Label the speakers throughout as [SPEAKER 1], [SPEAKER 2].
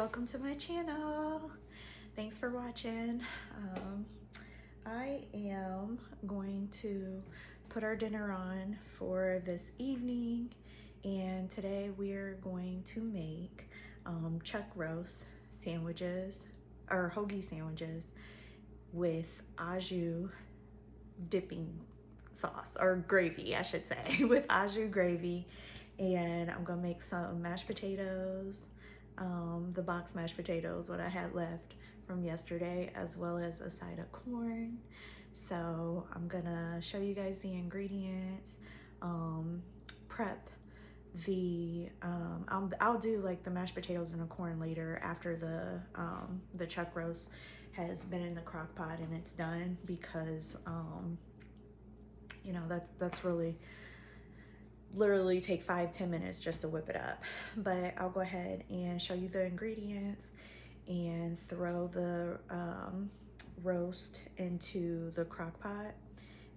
[SPEAKER 1] welcome to my channel. Thanks for watching. I am going to put our dinner on for this evening, and today we're going to make chuck roast sandwiches, or hoagie sandwiches, with au jus dipping sauce, or gravy I should say, with au jus gravy. And I'm gonna make some mashed potatoes, the box mashed potatoes, what I had left from yesterday, as well as a side of corn. So I'm gonna show you guys the ingredients, prep the I'll do like the mashed potatoes and the corn later after the chuck roast has been in the crock pot and it's done, because you know, that's really literally take 5-10 minutes just to whip it up. But I'll go ahead and show you the ingredients and throw the roast into the crock pot,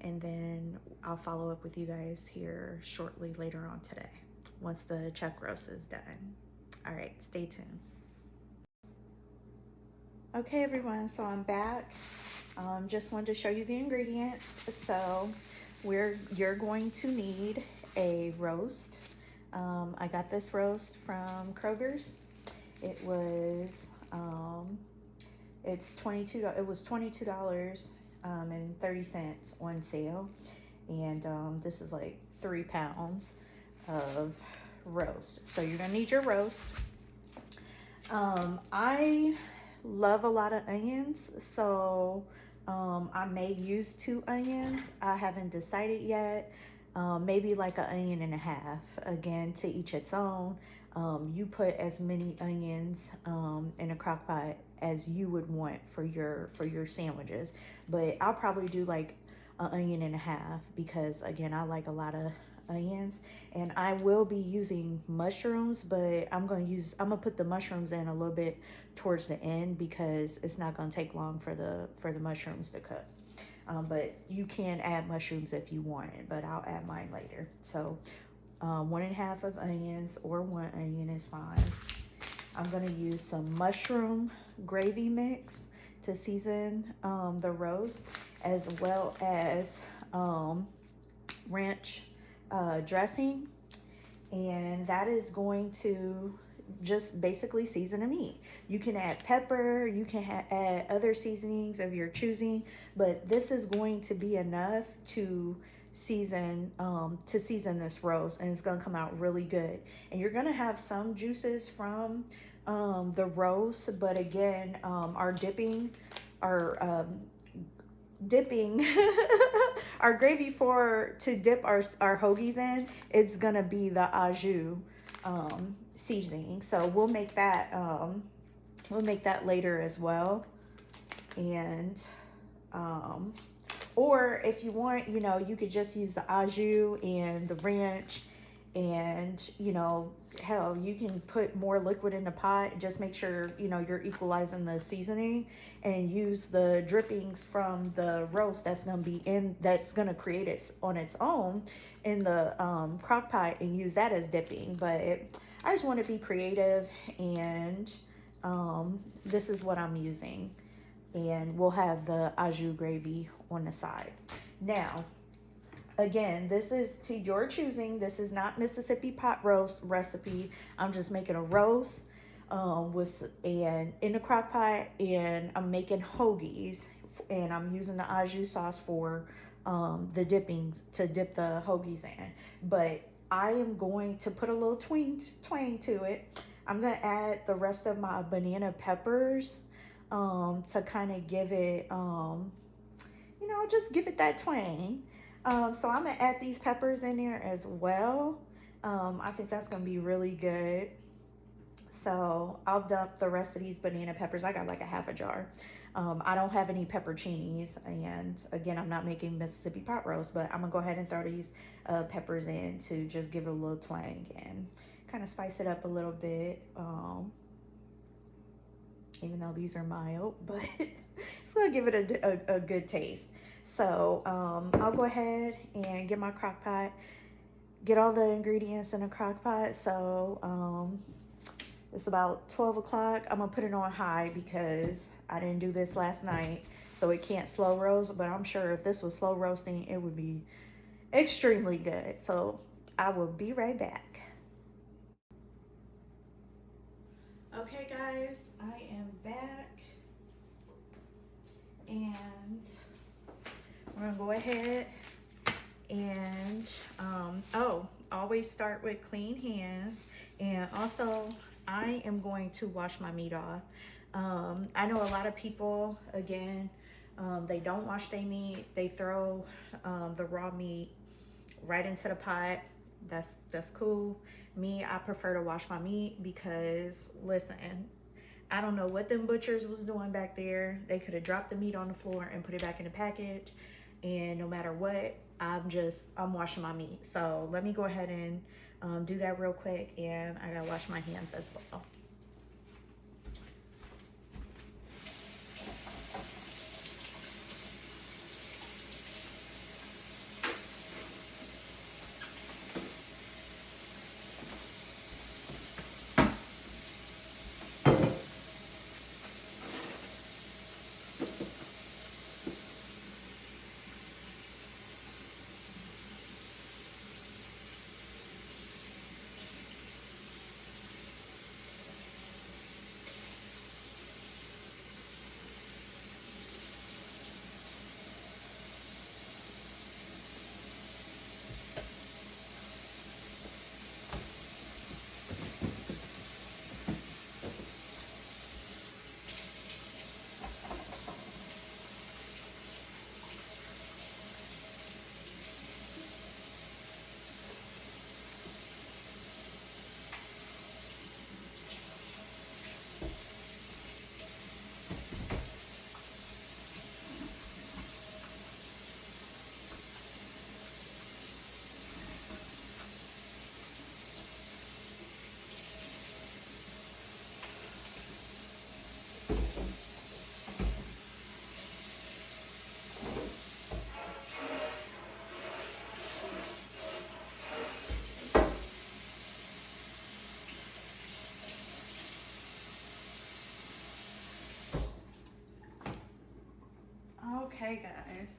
[SPEAKER 1] and then I'll follow up with you guys here shortly later on today once the chuck roast is done. All right, stay tuned. Okay everyone, so I'm back. Just wanted to show you the ingredients. So you're going to need a roast. I got this roast from Kroger's. It was it's $22. It was $22 and 30 cents on sale, and this is like 3 pounds of roast. So you're gonna need your roast. I love a lot of onions, so I may use 2 onions. I haven't decided yet. Maybe like an onion and a half. Again, to each its own. You put as many onions in a crock pot as you would want for your sandwiches, but I'll probably do like an onion and a half, because again, I like a lot of onions. And I will be using mushrooms, but I'm gonna put the mushrooms in a little bit towards the end, because it's not gonna take long for the mushrooms to cook. But you can add mushrooms if you want it, but I'll add mine later. So 1.5 of onions, or 1 onion is fine. I'm gonna use some mushroom gravy mix to season the roast, as well as ranch dressing, and that is going to just basically season the meat. You can add pepper, you can add other seasonings of your choosing, but this is going to be enough to season this roast, and it's going to come out really good. And you're going to have some juices from the roast, but again, our dipping our gravy to dip our hoagies in, it's gonna be the au jus seasoning. So we'll make that later as well. And or if you want, you know, you could just use the au jus and the ranch, and you know, hell, you can put more liquid in the pot. Just make sure, you know, you're equalizing the seasoning, and use the drippings from the roast that's gonna create it on its own in the crock pot, and use that as dipping. But I just want to be creative, and this is what I'm using, and we'll have the au jus gravy on the side. Now, again, this is to your choosing. This is not Mississippi pot roast recipe. I'm just making a roast in the crock pot, and I'm making hoagies, and I'm using the au jus sauce for the dippings to dip the hoagies in. But I am going to put a little twang to it. I'm gonna add the rest of my banana peppers to kind of give it, you know, just give it that twang. So I'm gonna add these peppers in there as well. I think that's gonna be really good. So I'll dump the rest of these banana peppers. I got like a half a jar. I don't have any pepperoncinis, and again, I'm not making Mississippi pot roast, but I'm gonna go ahead and throw these peppers in to just give it a little twang and kind of spice it up a little bit. Even though these are mild, but it's gonna give it a good taste. So I'll go ahead and get my crock pot, get all the ingredients in a crock pot. So It's about 12 o'clock. I'm gonna put it on high because I didn't do this last night, so it can't slow roast, but I'm sure if this was slow roasting, it would be extremely good. So I will be right back. Okay guys, I am back, and we're gonna go ahead and always start with clean hands. And also I am going to wash my meat off. I know a lot of people, again, they don't wash their meat. They throw the raw meat right into the pot. That's cool. Me, I prefer to wash my meat because, listen, I don't know what them butchers was doing back there. They could have dropped the meat on the floor and put it back in the package. And no matter what, I'm washing my meat. So let me go ahead and do that real quick. And I gotta wash my hands as well. Okay, guys.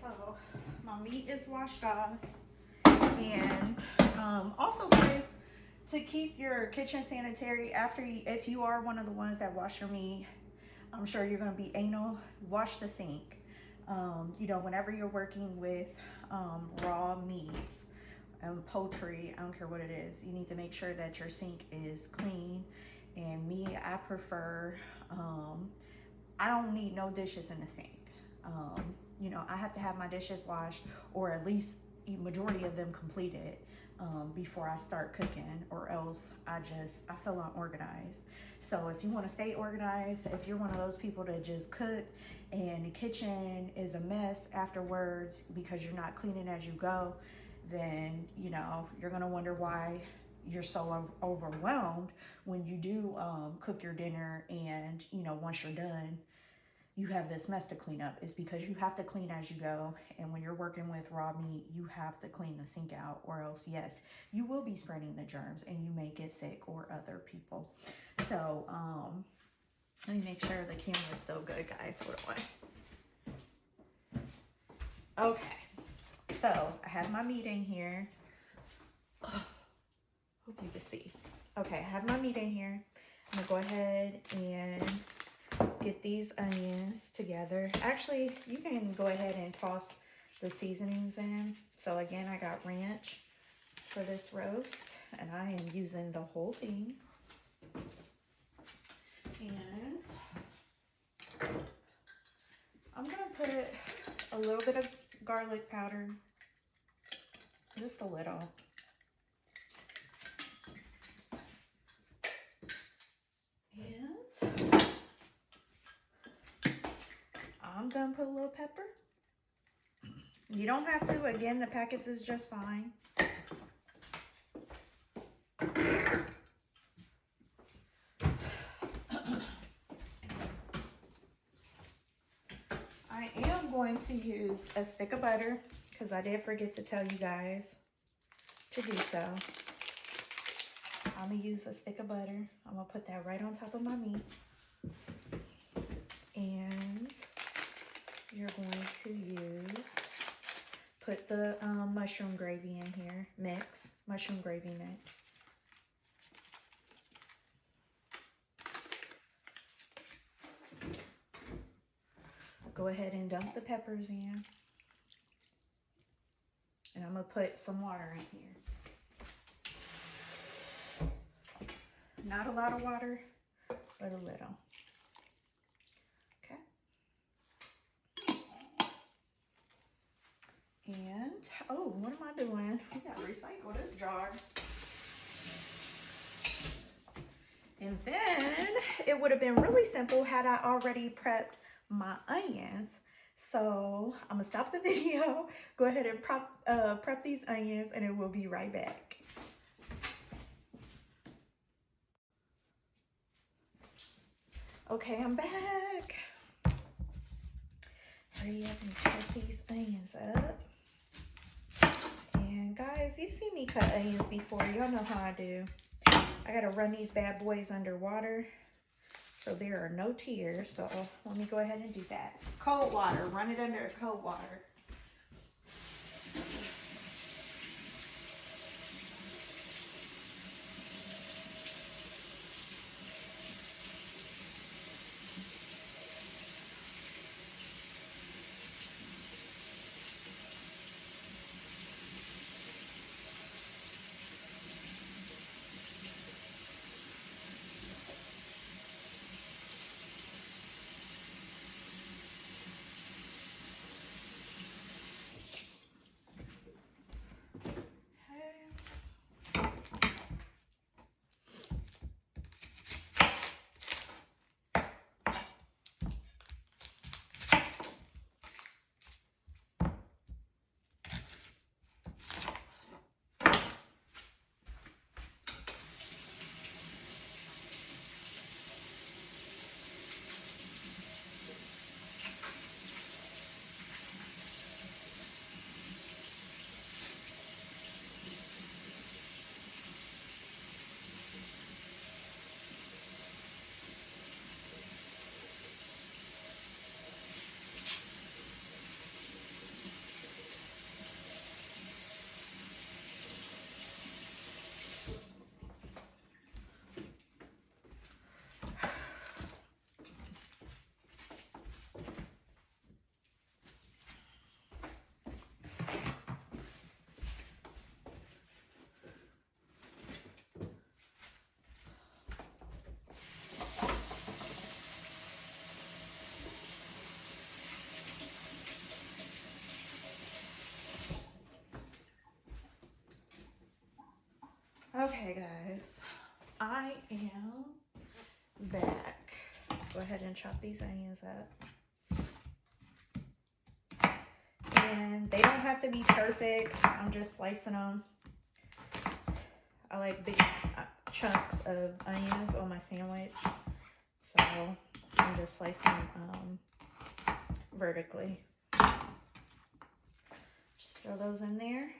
[SPEAKER 1] So my meat is washed off. And also, guys, to keep your kitchen sanitary if you are one of the ones that wash your meat, I'm sure you're going to be anal. Wash the sink. Whenever you're working with raw meats and poultry, I don't care what it is, you need to make sure that your sink is clean. And me, I prefer, I don't need no dishes in the sink. I have to have my dishes washed, or at least majority of them completed before I start cooking, or else I feel unorganized. So if you want to stay organized, if you're one of those people that just cook and the kitchen is a mess afterwards because you're not cleaning as you go, then you're gonna wonder why you're so overwhelmed when you do cook your dinner, and once you're done you have this mess to clean up. Is because you have to clean as you go. And when you're working with raw meat, you have to clean the sink out, or else, yes, you will be spreading the germs and you may get sick, or other people. So let me make sure the camera is still good, guys. Hold on. Okay, so I have my meat in here. Hope you can see. Okay, I have my meat in here. I'm gonna go ahead and get these onions together. Actually, you can go ahead and toss the seasonings in. So again, I got ranch for this roast, and I am using the whole thing. And I'm gonna put a little bit of garlic powder, just a little. And I'm gonna put a little pepper. You don't have to. Again, the packets is just fine. I am going to use a stick of butter because I did forget to tell you guys to do so. I'm going to use a stick of butter. I'm going to put that right on top of my meat. And you're going to put the mushroom gravy in here. Mushroom gravy mix. Go ahead and dump the peppers in. And I'm going to put some water in here. Not a lot of water, but a little. Okay. And, oh, what am I doing? We got to recycle this jar. And then it would have been really simple had I already prepped my onions. So I'm gonna stop the video, go ahead and prep these onions, and it will be right back. Okay, I'm back. Hurry up and cut these onions up. And guys, you've seen me cut onions before. Y'all know how I do. I gotta run these bad boys under water so there are no tears. So let me go ahead and do that. Cold water, run it under cold water. Okay, guys, I am back. Go ahead and chop these onions up. And they don't have to be perfect. I'm just slicing them. I like big chunks of onions on my sandwich. So I'm just slicing vertically. Just throw those in there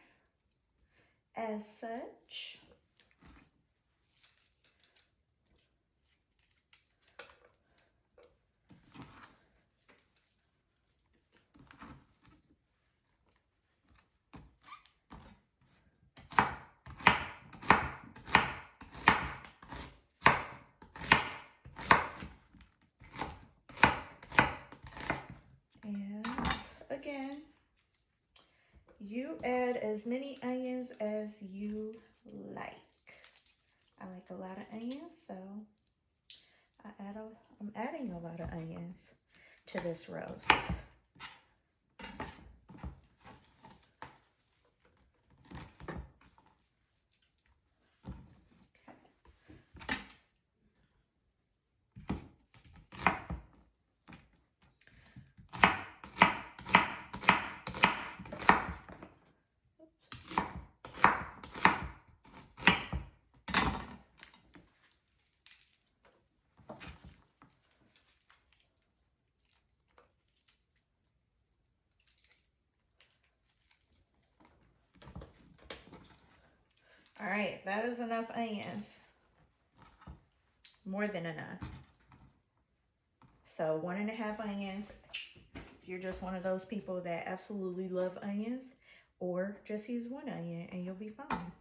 [SPEAKER 1] as such. And again, you add as many onions as you like. I like a lot of onions, so I'm adding a lot of onions to this roast. All right, that is enough onions. More than enough. So 1.5 onions. If you're just one of those people that absolutely love onions, or just use 1 onion and you'll be fine.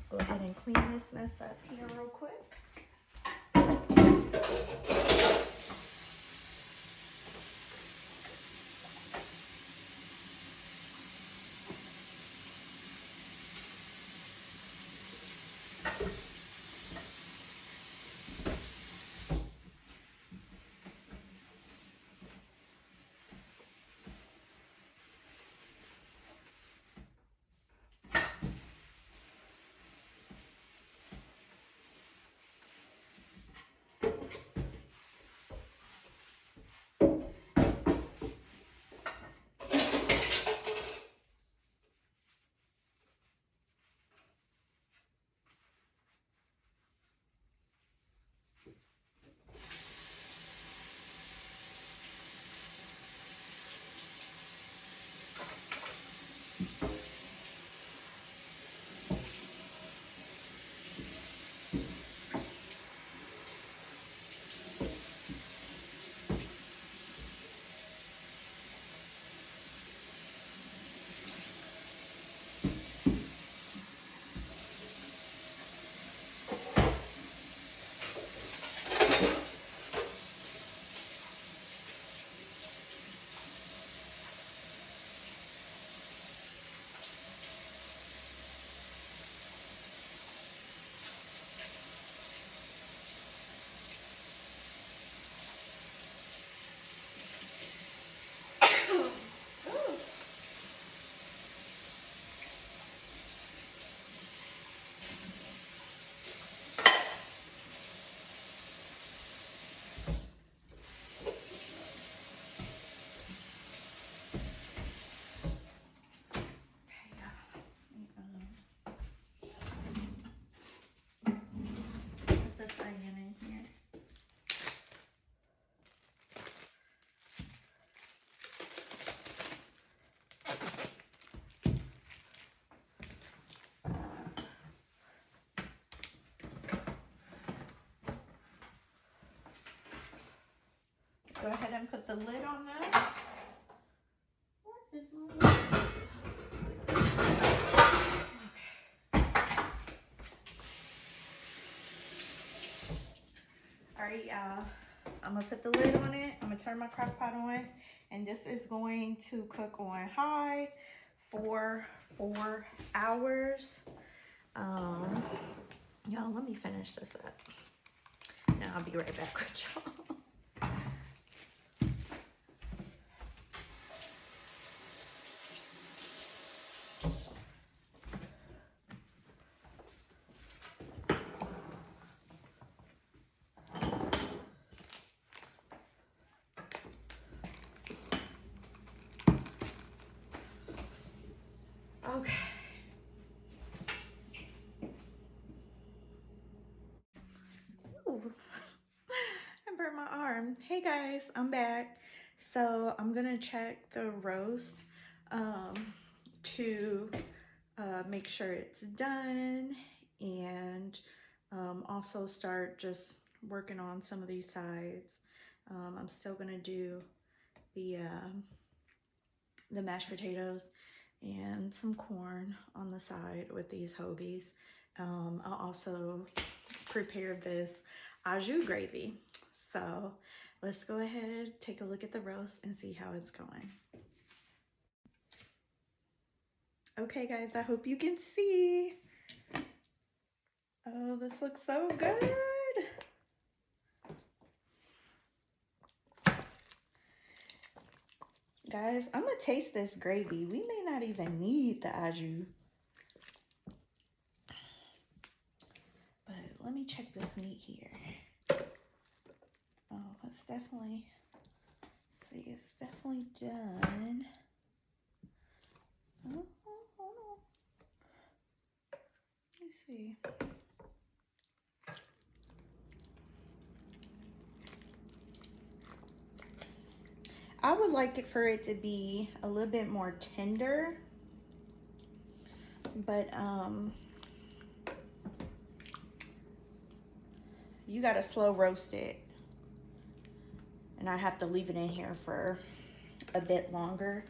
[SPEAKER 1] Go ahead and clean this mess up here real quick. Put this onion in here. Go ahead and put the lid on that. What is my lid? Alright, y'all. I'm gonna put the lid on it. I'm gonna turn my crock pot on, and this is going to cook on high for 4 hours. Y'all, let me finish this up. Now I'll be right back with y'all. Okay. Ooh. I burnt my arm. Hey guys, I'm back. So I'm gonna check the roast to make sure it's done, and also start just working on some of these sides. I'm still gonna do the mashed potatoes and some corn on the side with these hoagies. I'll also prepare this au jus gravy. So let's go ahead, take a look at the roast and see how it's going. Okay guys, I hope you can see. Oh, this looks so good. Guys, I'm gonna taste this gravy. We may not even need the au jus. But let me check this meat here. Oh, it's definitely, see, it's definitely done. Oh, hold on. Let me see. I would like it for it to be a little bit more tender But you gotta slow roast it. And I have to leave it in here for a bit longer.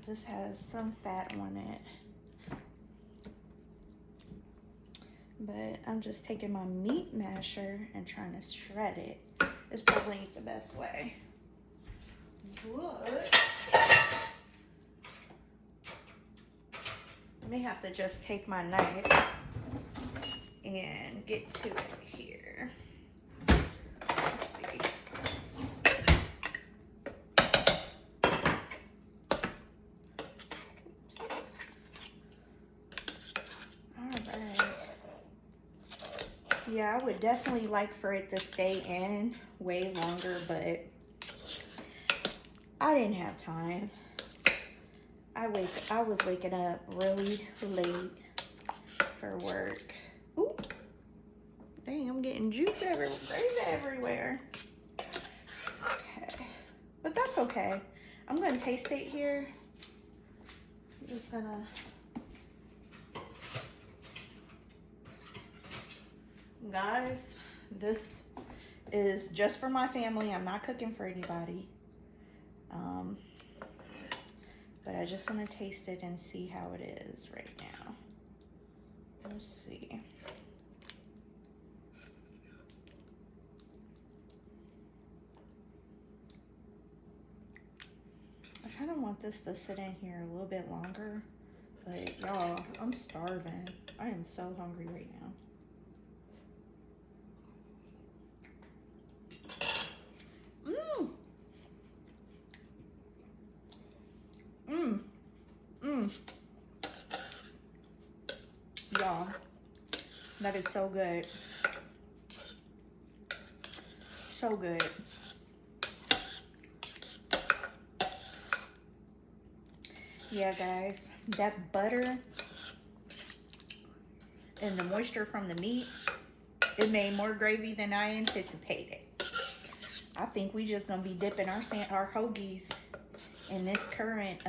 [SPEAKER 1] This has some fat on it. But I'm just taking my meat masher and trying to shred it. It's probably the best way. But I may have to just take my knife and get to it here. Let's see. Alright. Yeah, I would definitely like for it to stay in way longer, but I didn't have time. I was waking up really late for work. Ooh. Dang, I'm getting juice everywhere. Okay. But that's okay. I'm going to taste it here. I'm just going to... Guys, this is just for my family. I'm not cooking for anybody. But I just want to taste it and see how it is right now. Let's see. I kind of want this to sit in here a little bit longer, but y'all, I'm starving. I am so hungry right now. Y'all, that is so good. So good. Yeah, guys, that butter and the moisture from the meat, it made more gravy than I anticipated. I think we just gonna be dipping our hoagies in this current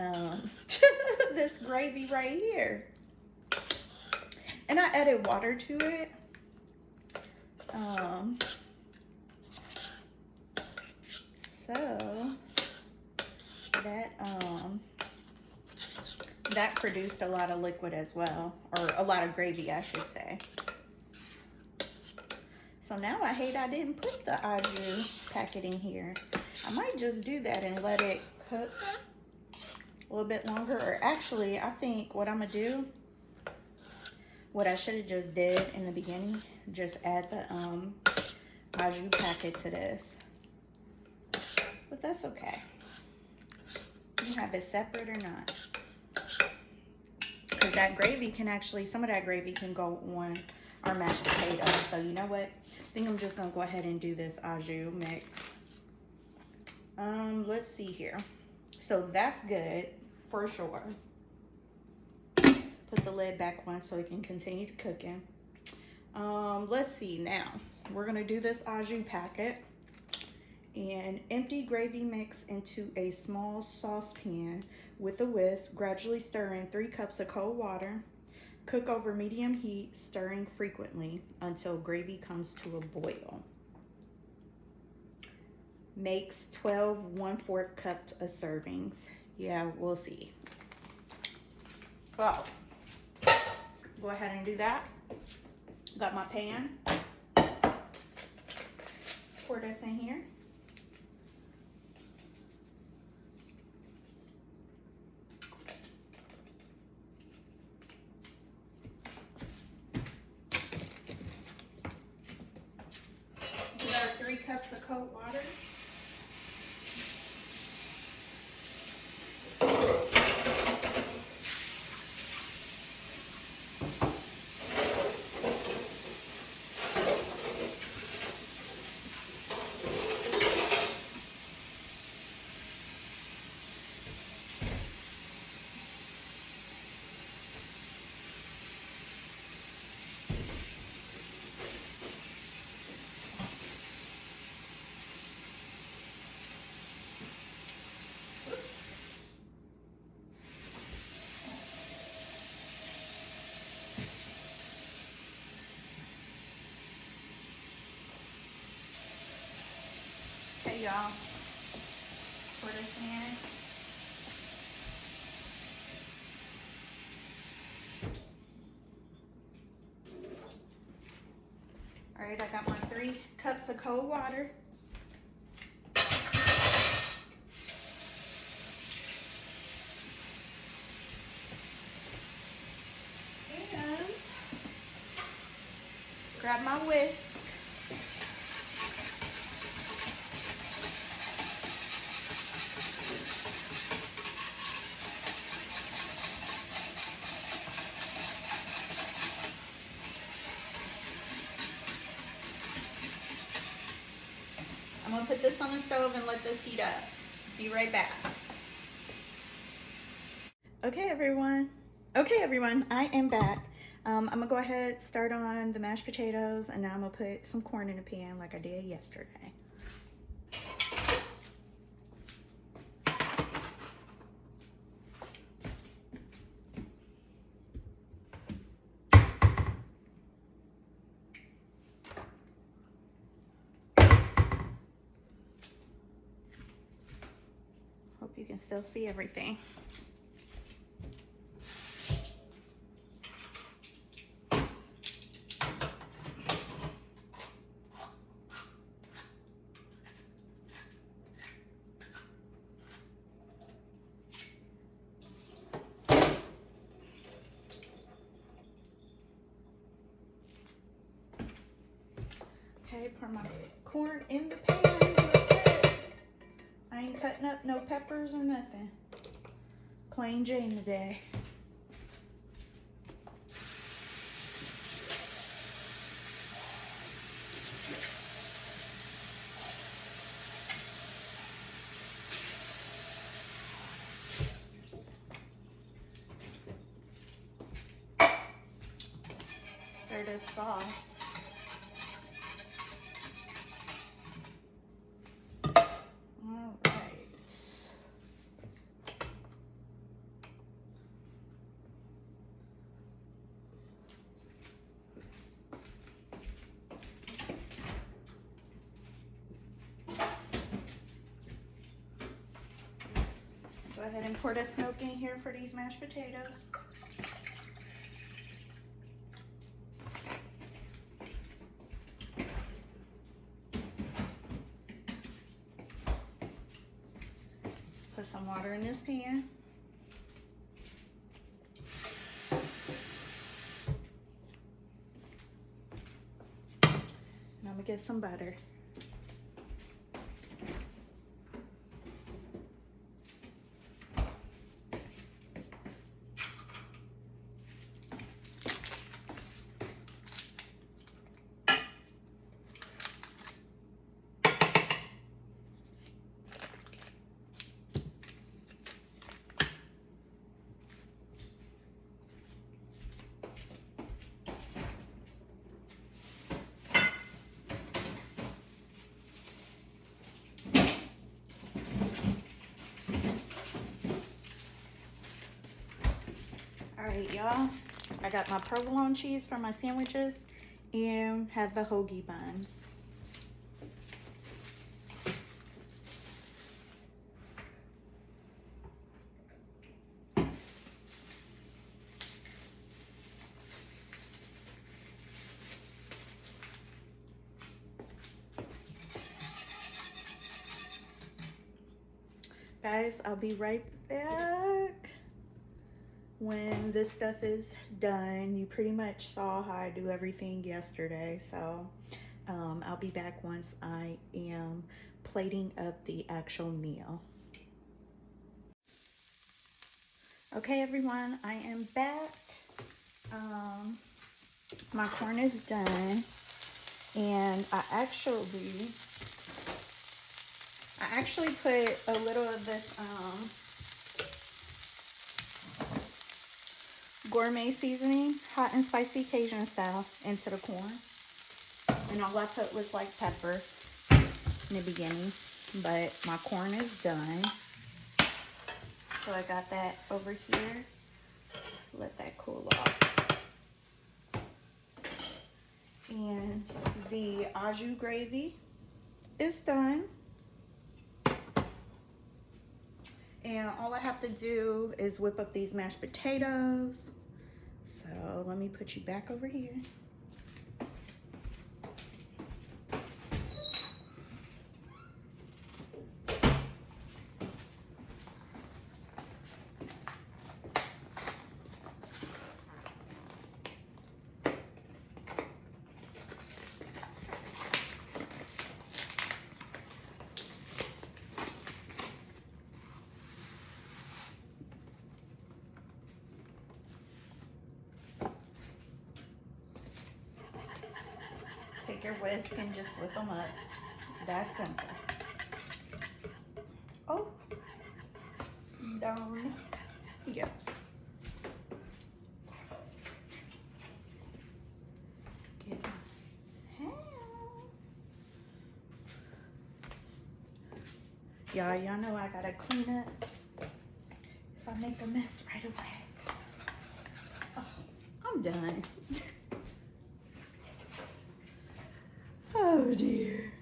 [SPEAKER 1] this gravy right here. And I added water to it. So that produced a lot of liquid as well, or a lot of gravy, I should say. So now I hate I didn't put the au jus packet in here. I might just do that and let it cook a little bit longer. Or actually, I think what I'm gonna do, what I should have just did in the beginning, just add the au jus packet to this. But that's okay. You can have it separate or not. Because that gravy can actually, some of that gravy can go on our mashed potatoes. So you know what? I think I'm just gonna go ahead and do this au jus mix. Let's see here. So that's good for sure. Put the lid back on so it can continue cooking. Let's see now. We're gonna do this au jus packet and empty gravy mix into a small saucepan with a whisk. Gradually stir in 3 cups of cold water. Cook over medium heat, stirring frequently until gravy comes to a boil. Makes 12 1/4 cups of servings. Yeah, we'll see. Well, go ahead and do that. Got my pan. Pour this in here. Put our 3 cups of cold water. y'all. Pour this in. All right, I got my 3 cups of cold water. And grab my whisk. I'm gonna put this on the stove and let this heat up. Be right back. Okay, everyone, I am back. I'm gonna go ahead, start on the mashed potatoes, and now I'm gonna put some corn in the pan like I did yesterday. Hope you can still see everything. Okay, pour my corn in the pan. I ain't cutting up no peppers or nothing. Plain Jane today. Stir this sauce. All right. Go ahead and pour this milk in here for these mashed potatoes. Put some water in this pan. And I'm gonna get some butter. All right, y'all. I got my provolone cheese for my sandwiches and have the hoagie buns. Guys, I'll be right back when this stuff is done. You pretty much saw how I do everything yesterday, so I'll be back once I am plating up the actual meal. Okay, everyone, I am back. My corn is done, and I actually put a little of this gourmet seasoning, hot and spicy Cajun style, into the corn. And all I put was like pepper in the beginning, but my corn is done. So I got that over here. Let that cool off. And the au jus gravy is done. And all I have to do is whip up these mashed potatoes. So let me put you back over here. Take your whisk and just whip them up. That's simple. Oh, darn. Yeah. Get my towel. Y'all know I gotta clean it if I make a mess right away. Oh, I'm done. Oh dear.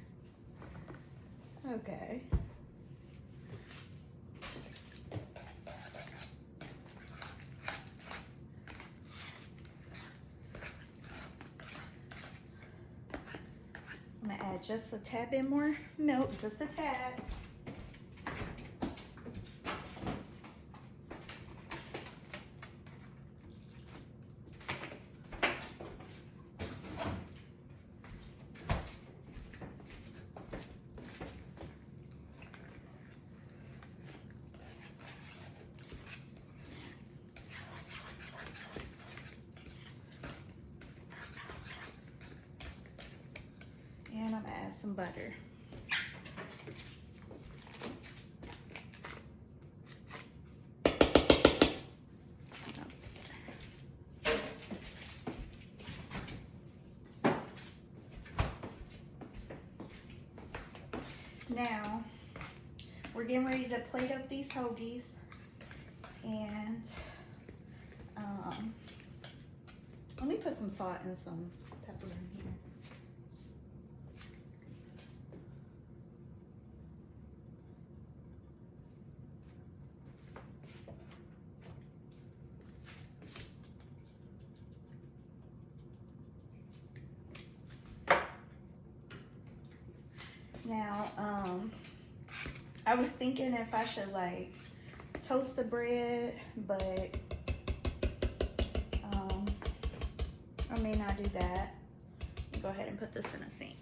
[SPEAKER 1] Okay. I'm gonna add just a tad bit more milk, just a tad. And I'm gonna add some butter. Now, we're getting ready to plate up these hoagies. And let me put some salt and some pepper in here. Now, I was thinking if I should like toast the bread, but I may not do that. Go ahead and put this in a sink.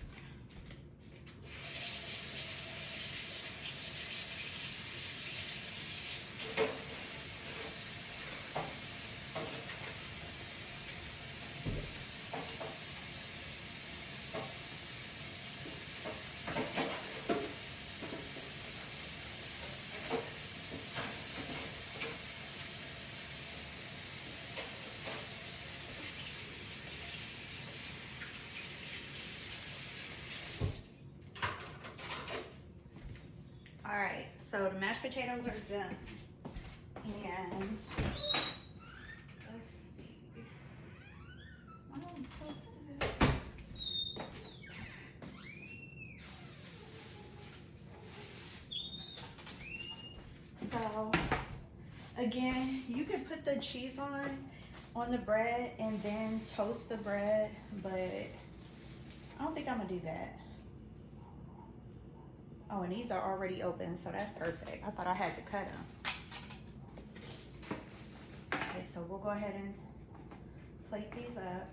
[SPEAKER 1] All right, so the mashed potatoes are done. And let's see. So again, you could put the cheese on the bread and then toast the bread, but I don't think I'm gonna do that. Oh, and these are already open, so that's perfect. I thought I had to cut them. Okay, so we'll go ahead and plate these up.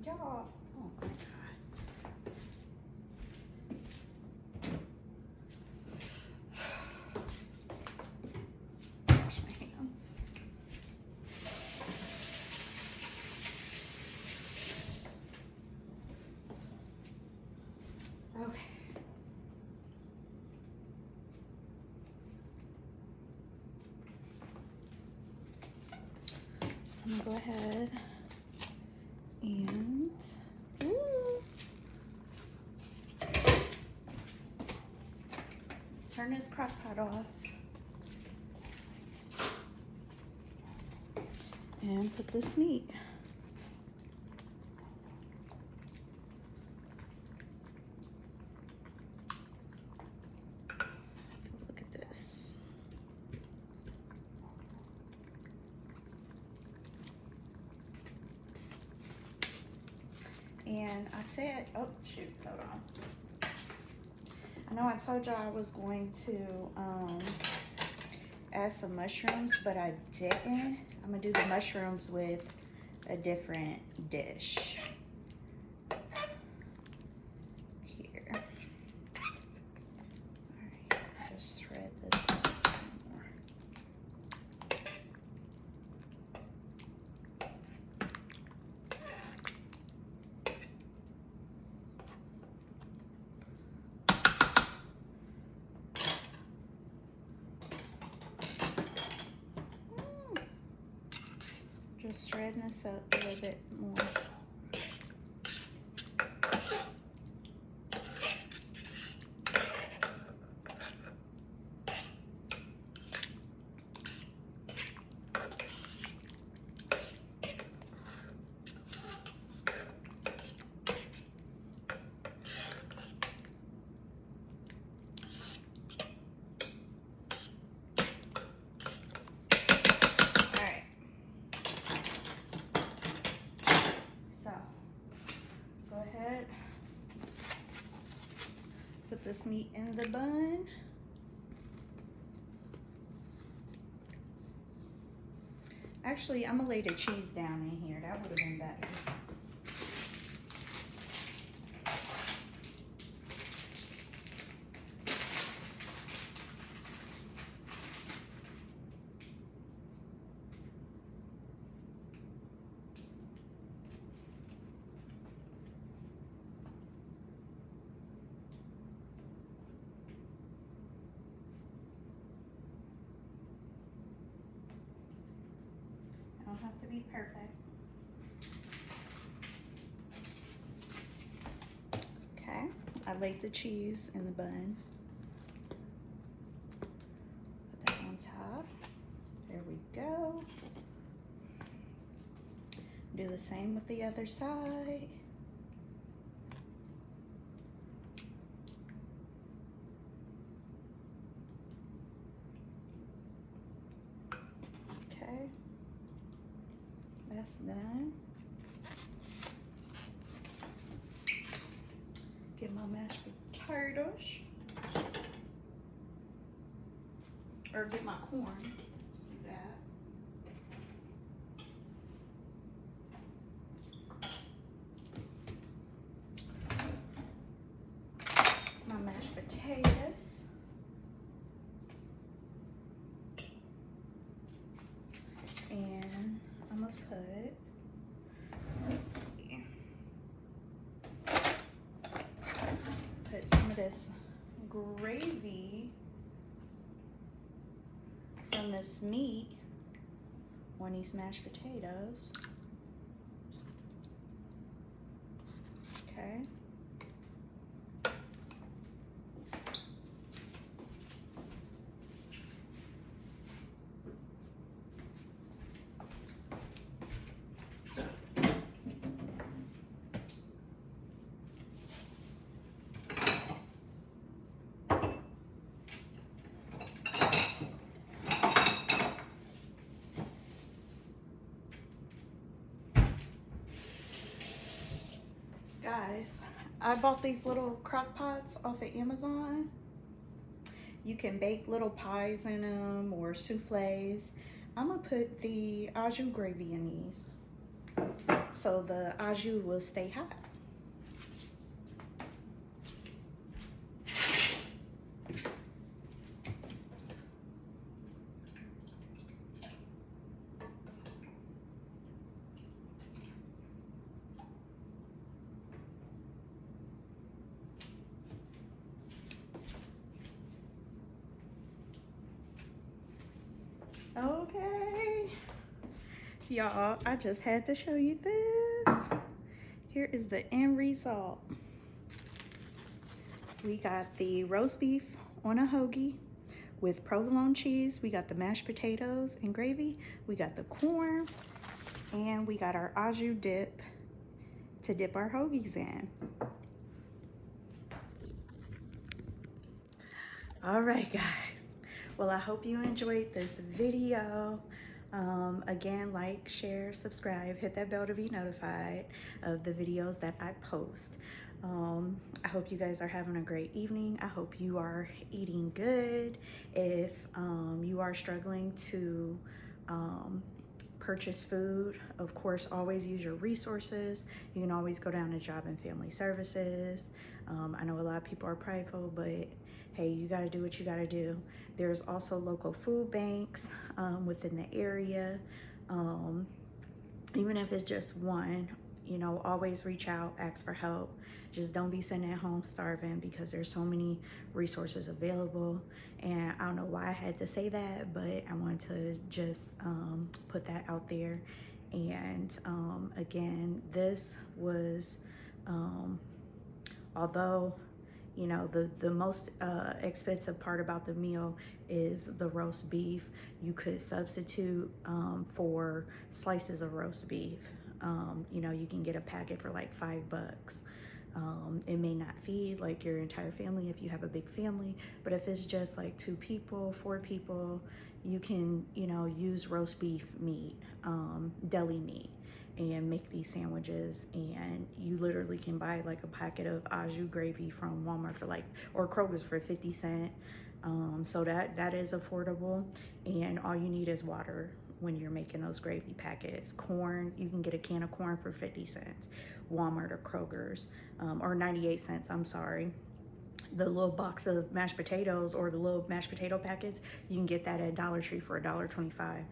[SPEAKER 1] Y'all, oh my God. Wash my hands. Okay. So I'm gonna go ahead and turn this crock pot off and put this meat. And I said, oh shoot, hold on. I know I told y'all I was going to add some mushrooms, but I didn't. I'm gonna do the mushrooms with a different dish. Here. Alright, just thread this out some more. Just threading this up a little bit more. Put this meat in the bun. Actually, I'm gonna lay the cheese down in here. That would have been better. Don't have to be perfect. Okay, I laid the cheese in the bun. Put that on top. There we go. Do the same with the other side. Okay. That's done. Get my mashed potatoes. Or get my corn. Do that. My mashed potatoes. And I'm gonna put, let's see, put some of this gravy from this meat on these mashed potatoes. Okay. Guys, I bought these little crock pots off of Amazon. You can bake little pies in them or souffles. I'm gonna put the au jus gravy in these so the au jus will stay hot. Okay, y'all, I just had to show you this. Here is the end result. We got the roast beef on a hoagie with provolone cheese. We got the mashed potatoes and gravy. We got the corn, and we got our au jus dip to dip our hoagies in. All right, guys. Well, I hope you enjoyed this video. Again, like, share, subscribe, hit that bell to be notified of the videos that I post. I hope you guys are having a great evening. I hope you are eating good. If you are struggling to purchase food, of course, always use your resources. You can always go down to Job and Family Services. I know a lot of people are prideful, but hey, you got to do what you got to do. There's also local food banks within the area. Even if it's just one, you know, always reach out, ask for help. Just don't be sitting at home starving, because there's so many resources available. And I don't know why I had to say that, but I wanted to just put that out there. And again, this was, although, you know, the most expensive part about the meal is the roast beef. You could substitute for slices of roast beef. You know, you can get a packet for like $5. It may not feed like your entire family if you have a big family, but if it's just like 2 people, 4 people, you can, you know, use roast beef meat, deli meat, and make these sandwiches. And you literally can buy like a packet of au jus gravy from Walmart for like, or Kroger's for 50 cents. So that is affordable, and all you need is water when you're making those gravy packets. Corn, you can get a can of corn for 50 cents, Walmart or Kroger's, or 98 cents, I'm sorry. The little box of mashed potatoes, or the little mashed potato packets, you can get that at Dollar Tree for $1.25.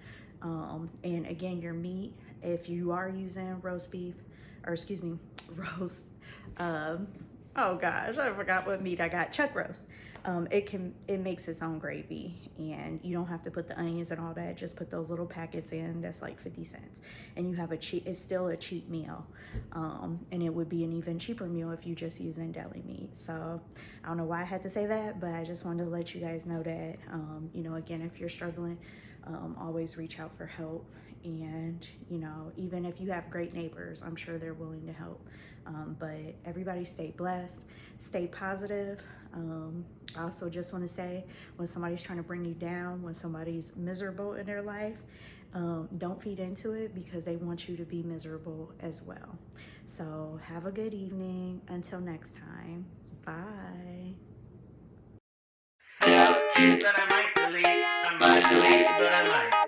[SPEAKER 1] And again, your meat, if you are using roast beef, or excuse me, roast, oh gosh, I forgot what meat I got, chuck roast. It makes its own gravy, and you don't have to put the onions and all that. Just put those little packets in. That's like 50 cents, and you have it's still a cheap meal. And it would be an even cheaper meal if you just using deli meat. So I don't know why I had to say that, but I just wanted to let you guys know that, you know, again, if you're struggling, always reach out for help. And, you know, even if you have great neighbors, I'm sure they're willing to help. But everybody stay blessed, stay positive. I also just want to say, when somebody's trying to bring you down, when somebody's miserable in their life, don't feed into it, because they want you to be miserable as well. So have a good evening. Until next time. Bye.
[SPEAKER 2] But I might delete, but I might.